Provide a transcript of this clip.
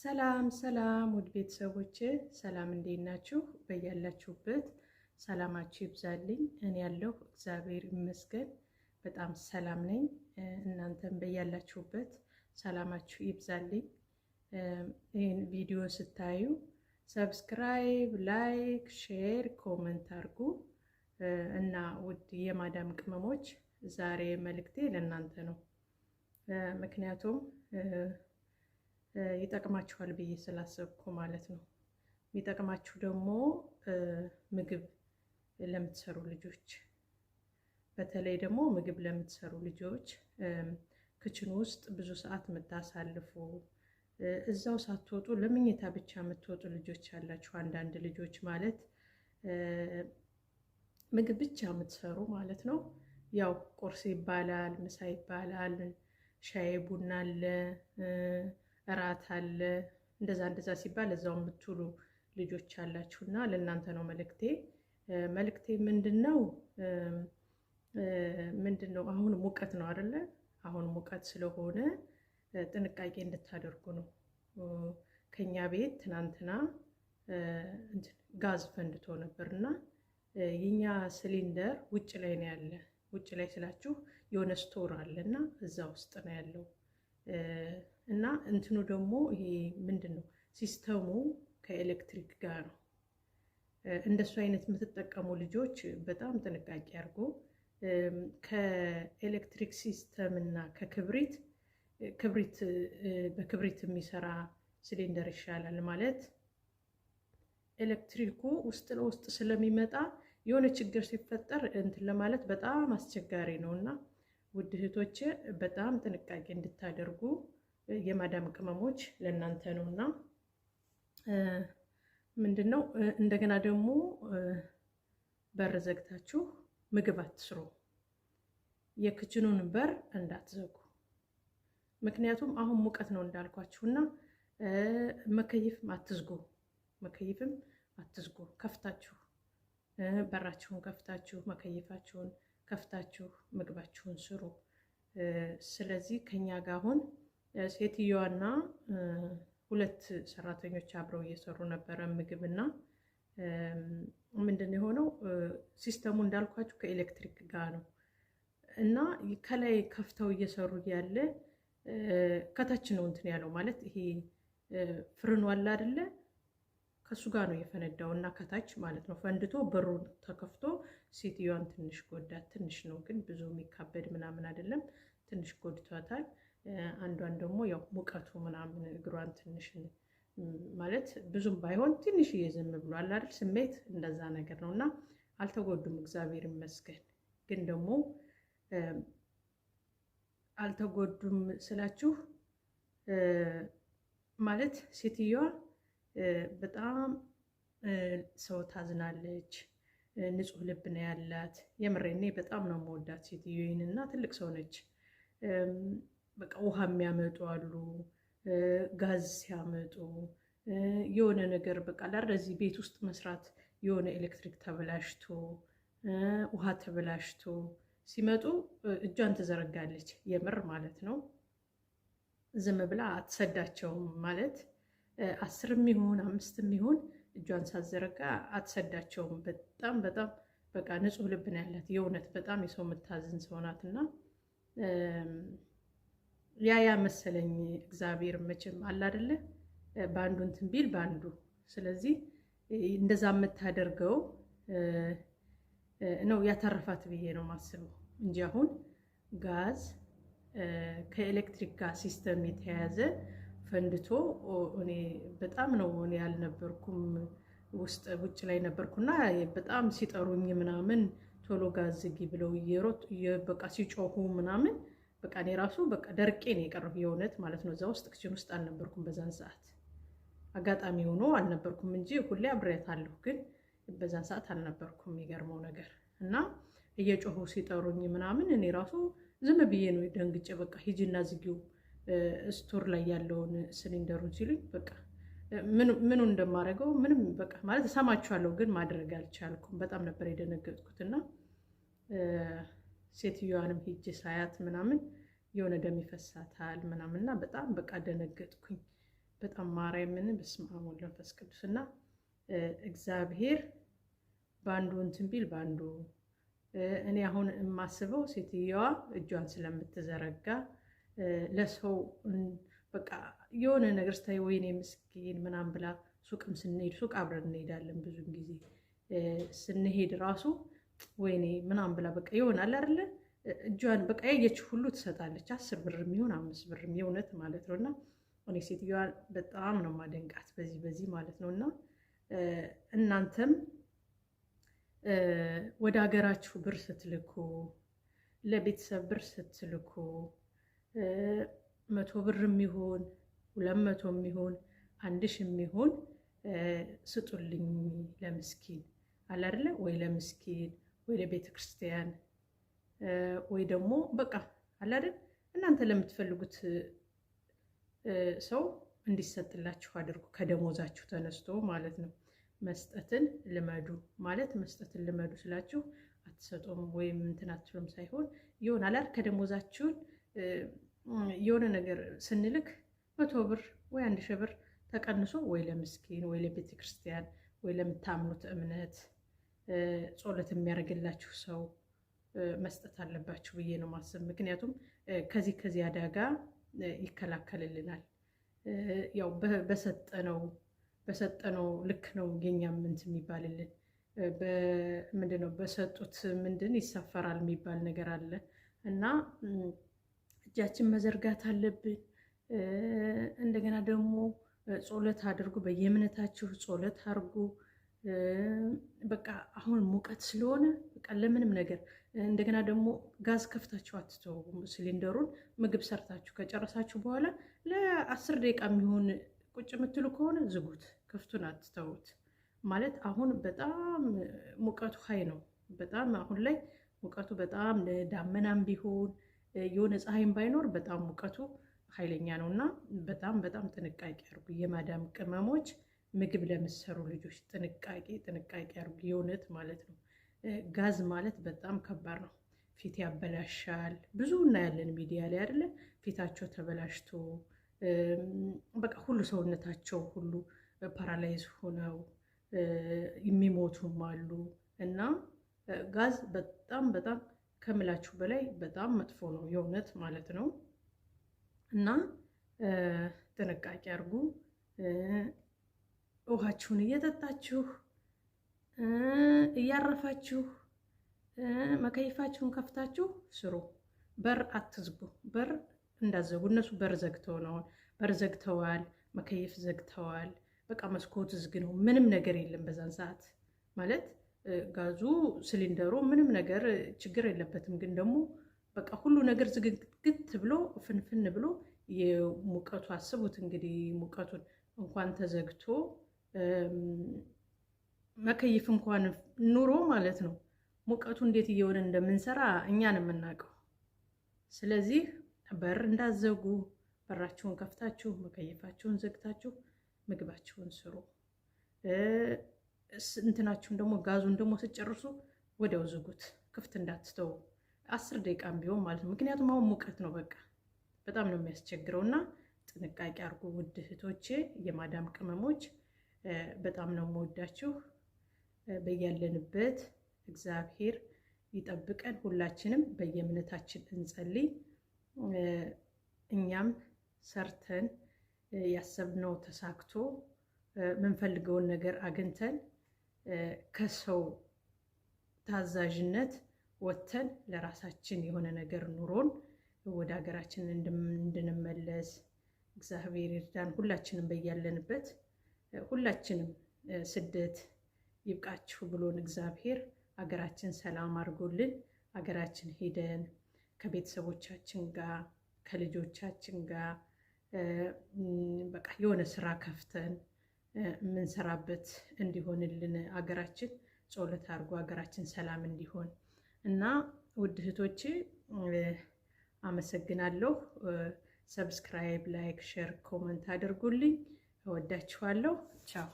ሰላም ሰላም ውድ ቤተሰቦቼ ሰላም እንዴት ናችሁ? በያላችሁበት ሰላማችሁ ይብዛልኝ። እኔ ያለሁ እግዚአብሔር ይመስገን በጣም ሰላም ነኝ። እናንተም በያላችሁበት ሰላማችሁ ይብዛልኝ። ይህን ቪዲዮ ስታዩ ሰብስክራይብ፣ ላይክ፣ ሼር፣ ኮመንት አድርጉ እና ውድ የማዳም ቅመሞች ዛሬ መልእክቴ ለእናንተ ነው። ምክንያቱም ይጠቅማችኋል ብዬ ስላሰብኩ ማለት ነው። የሚጠቅማችሁ ደግሞ ምግብ ለምትሰሩ ልጆች፣ በተለይ ደግሞ ምግብ ለምትሰሩ ልጆች ክችን ውስጥ ብዙ ሰዓት የምታሳልፉ እዛው ሳትወጡ ለምኝታ ብቻ የምትወጡ ልጆች አላችሁ። አንዳንድ ልጆች ማለት ምግብ ብቻ የምትሰሩ ማለት ነው። ያው ቁርስ ይባላል፣ ምሳ ይባላል፣ ሻይ ቡና አለ፣ እራት አለ። እንደዛ ሲባል እዛው የምትውሉ ልጆች አላችሁና ለእናንተ ነው መልእክቴ። መልእክቴ ምንድነው? አሁን ሙቀት ነው አይደለ? አሁን ሙቀት ስለሆነ ጥንቃቄ እንድታደርጉ ነው። ከኛ ቤት ትናንትና ጋዝ ፈንድቶ ነበርና የኛ ሲሊንደር ውጭ ላይ ነው ያለ። ውጭ ላይ ስላችሁ የሆነ ስቶር አለና እዛ ውስጥ ነው ያለው። እና እንትኑ ደግሞ ይሄ ምንድነው ሲስተሙ ከኤሌክትሪክ ጋር ነው። እንደሱ አይነት የምትጠቀሙ ልጆች በጣም ጥንቃቄ አድርጉ። ከኤሌክትሪክ ሲስተም እና በክብሪት የሚሰራ ሲሊንደር ይሻላል። ማለት ኤሌክትሪኩ ውስጥ ለውስጥ ስለሚመጣ የሆነ ችግር ሲፈጠር እንትን ለማለት በጣም አስቸጋሪ ነውና ውድ እህቶቼ በጣም ጥንቃቄ እንድታደርጉ የማዳም ቅመሞች ለእናንተ ነውና ምንድነው እንደገና ደግሞ በር ዘግታችሁ ምግብ አትስሩ። የክችኑን በር እንዳትዘጉ። ምክንያቱም አሁን ሙቀት ነው እንዳልኳችሁና መከይፍም አትዝጉ። ከፍታችሁ በራችሁን ከፍታችሁ መከይፋችሁን ከፍታችሁ ምግባችሁን ስሩ። ስለዚህ ከኛ ጋር አሁን ሴትዮዋና ሁለት ሰራተኞች አብረው እየሰሩ ነበረ ምግብና ምንድነው የሆነው ሲስተሙ እንዳልኳችሁ ከኤሌክትሪክ ጋር ነው እና ከላይ ከፍተው እየሰሩ ያለ ከታች ነው እንትን ያለው ማለት ይሄ ፍርኑ አለ አይደለ? ከሱ ጋር ነው የፈነዳው እና ከታች ማለት ነው ፈንድቶ በሩ ተከፍቶ ሴትዮዋን ትንሽ ጎዳት። ትንሽ ነው ግን ብዙ የሚካበድ ምናምን አይደለም። ትንሽ ጎድቷታል። አንዷን ደግሞ ያው ሙቀቱ ምናምን እግሯን ትንሽ ማለት ብዙም ባይሆን ትንሽ እየዘም ብሏል አይደል? ስሜት እንደዛ ነገር ነውና አልተጎዱም፣ እግዚአብሔር ይመስገን። ግን ደግሞ አልተጎዱም ስላችሁ ማለት ሴትዮዋ በጣም ሰው ታዝናለች። ንጹህ ልብ ነው ያላት። የምሬኔ በጣም ነው የምወዳት ሴትዮዋን እና ትልቅ ሰው ነች። በቃ ውሃ የሚያመጡ አሉ፣ ጋዝ ሲያመጡ የሆነ ነገር በቃ ለዚህ ቤት ውስጥ መስራት የሆነ ኤሌክትሪክ ተበላሽቶ ውሃ ተበላሽቶ ሲመጡ እጇን ትዘረጋለች። የምር ማለት ነው። ዝም ብላ አትሰዳቸውም ማለት 10 ይሁን 5 ይሁን እጇን ሳዘረጋ አትሰዳቸውም። በጣም በቃ ንጹህ ልብ ነው ያላት። የእውነት በጣም የሰው የምታዝን ሰው ናትና ያ መሰለኝ እግዚአብሔር መቼም አለ አይደለ በአንዱ እንትን ቢል በአንዱ። ስለዚህ እንደዛ የምታደርገው ነው ያተረፋት ብዬ ነው ማስበው እንጂ አሁን ጋዝ ከኤሌክትሪክ ጋር ሲስተም የተያያዘ ፈንድቶ እኔ በጣም ነው እኔ ያልነበርኩም ውጭ ላይ ነበርኩና በጣም ሲጠሩኝ ምናምን ቶሎ ጋዝ ዝጊ ብለው በቃ ሲጮሁ ምናምን በቃ እኔ ራሱ በቃ ደርቄ ነው የቀረው የእውነት ማለት ነው። እዛ ውስጥ ክችን ውስጥ አልነበርኩም በዛን ሰዓት። አጋጣሚ ሆኖ አልነበርኩም እንጂ ሁሌ አብሬያታለሁ፣ ግን በዛን ሰዓት አልነበርኩም። የሚገርመው ነገር እና እየጮሁ ሲጠሩኝ ምናምን እኔ ራሱ ዝም ብዬ ነው ደንግጬ በቃ ሂጂና ዝጊው ስቶር ላይ ያለውን ሲሊንደሩን ሲሉኝ በቃ ምኑ እንደማደርገው ምንም በቃ ማለት እሰማችኋለሁ፣ ግን ማድረግ አልቻልኩም። በጣም ነበር የደነገጥኩትና ሴትዮዋንም ሂጅ ሳያት ምናምን የሆነ ደም ይፈሳታል ምናምንና በጣም በቃ ደነገጥኩኝ። በጣም ማርያምን በስመ አብ ወወልድ ወመንፈስ ቅዱስና እግዚአብሔር ባንዱ እንትን ቢል ባንዱ እኔ አሁን የማስበው ሴትየዋ እጇን ስለምትዘረጋ ለሰው በቃ የሆነ ነገር ስታይ ወይኔ ምስኪን ምናምን ብላ ሱቅም ስንሄድ ሱቅ አብረን እንሄዳለን ብዙ ጊዜ ስንሄድ ራሱ ወይኔ ምናምን ብላ በቃ ይሆናል አይደለ እጇን በቃ ያየች ሁሉ ትሰጣለች 10 ብርም ይሁን 5 ብርም የእውነት ማለት ነውና እኔ ሴትዮዋ በጣም ነው ማደንቃት በዚህ ማለት ነውና እናንተም ወደ ሀገራችሁ ብር ስትልኩ ለቤተሰብ ብር ስትልኩ 100 ብርም ይሁን 200ም ይሁን 1000ም ይሁን ስጡልኝ ለምስኪን አለ አይደለ ወይ ለምስኪን ወይ ለቤተ ክርስቲያን ወይ ደግሞ በቃ አለ አይደል እናንተ ለምትፈልጉት ሰው እንዲሰጥላችሁ አድርጉ ከደሞዛችሁ ተነስቶ ማለት ነው መስጠትን ልመዱ ማለት መስጠትን ልመዱ ስላችሁ አትሰጡም ወይም እንትን አትሉም ሳይሆን ይሆናል አይደል ከደሞዛችሁ የሆነ ነገር ስንልክ 100 ብር ወይ 1000 ብር ተቀንሶ ወይ ለምስኪን ወይ ለቤተ ክርስቲያን ወይ ለምታምኑት እምነት ጾለት የሚያደርግላችሁ ሰው መስጠት አለባችሁ ብዬ ነው ማሰብ ምክንያቱም ከዚህ አደጋ ይከላከልልናል ያው በሰጠነው ልክ ነው የኛም እንትን የሚባልልን ምንድነው በሰጡት ምንድን ይሰፈራል የሚባል ነገር አለ እና እጃችን መዘርጋት አለብን እንደገና ደግሞ ጾለት አድርጉ በየእምነታችሁ ጾለት አድርጉ በቃ አሁን ሙቀት ስለሆነ በቃ ለምንም ነገር እንደገና ደግሞ ጋዝ ከፍታችሁ አትተው ሲሊንደሩን ምግብ ሰርታችሁ ከጨረሳችሁ በኋላ ለ10 ደቂቃ የሚሆን ቁጭ የምትሉ ከሆነ ዝጉት ክፍቱን አትተውት ማለት አሁን በጣም ሙቀቱ ሀይ ነው በጣም አሁን ላይ ሙቀቱ በጣም ዳመናም ቢሆን የሆነ ፀሐይም ባይኖር በጣም ሙቀቱ ኃይለኛ ነውና በጣም ጥንቃቄ አድርጉ የማዳም ቅመሞች ምግብ ለምትሰሩ ልጆች ጥንቃቄ አድርጉ የእውነት ማለት ነው ጋዝ ማለት በጣም ከባድ ነው ፊት ያበላሻል ብዙ እናያለን ሚዲያ ላይ አይደለ ፊታቸው ተበላሽቶ በቃ ሁሉ ሰውነታቸው ሁሉ ፓራላይዝ ሆነው የሚሞቱም አሉ እና ጋዝ በጣም ከምላችሁ በላይ በጣም መጥፎ ነው የእውነት ማለት ነው እና ጥንቃቄ አድርጉ ውሃችሁን እየጠጣችሁ እያረፋችሁ መከይፋችሁን ከፍታችሁ ስሩ በር አትዝጉ በር እንዳዘጉ እነሱ በር ዘግተዋል መከይፍ ዘግተዋል በቃ መስኮት ዝግ ነው ምንም ነገር የለም በዛን ሰዓት ማለት ጋዙ ሲሊንደሩ ምንም ነገር ችግር የለበትም ግን ደግሞ በቃ ሁሉ ነገር ዝግግት ብሎ ፍንፍን ብሎ የሙቀቱ አስቡት እንግዲህ ሙቀቱን እንኳን ተዘግቶ መከይፍ እንኳን ኑሮ ማለት ነው ሙቀቱ እንዴት እየሆነ እንደምንሰራ እኛን የምናውቀው ስለዚህ በር እንዳዘጉ በራችሁን ከፍታችሁ መከይፋችሁን ዘግታችሁ ምግባችሁን ስሩ እንትናችሁን ደግሞ ጋዙን ደግሞ ሲጨርሱ ወዲያው ዝጉት ክፍት እንዳትተው 10 ደቂቃም ቢሆን ማለት ነው ምክንያቱም አሁን ሙቀት ነው በቃ በጣም ነው የሚያስቸግረውና ጥንቃቄ አድርጉ ውድ እህቶቼ የማዳም ቅመሞች በጣም ነው የምወዳችሁ በያለንበት እግዚአብሔር ይጠብቀን ሁላችንም በየእምነታችን እንጸልይ እኛም ሰርተን ያሰብነው ተሳክቶ ምንፈልገውን ነገር አግኝተን ከሰው ታዛዥነት ወጥተን ለራሳችን የሆነ ነገር ኑሮን ወደ ሀገራችን እንድንመለስ እግዚአብሔር ይርዳን ሁላችንም በያለንበት ሁላችንም ስደት ይብቃችሁ ብሎን እግዚአብሔር ሀገራችን ሰላም አድርጎልን ሀገራችን ሄደን ከቤተሰቦቻችን ጋር ከልጆቻችን ጋር በቃ የሆነ ስራ ከፍተን ምንሰራበት እንዲሆንልን ሀገራችን ጾለት አድርጎ ሀገራችን ሰላም እንዲሆን እና ውድ እህቶቼ አመሰግናለሁ ሰብስክራይብ ላይክ ሼር ኮሜንት አድርጉልኝ እወዳችኋለሁ ቻው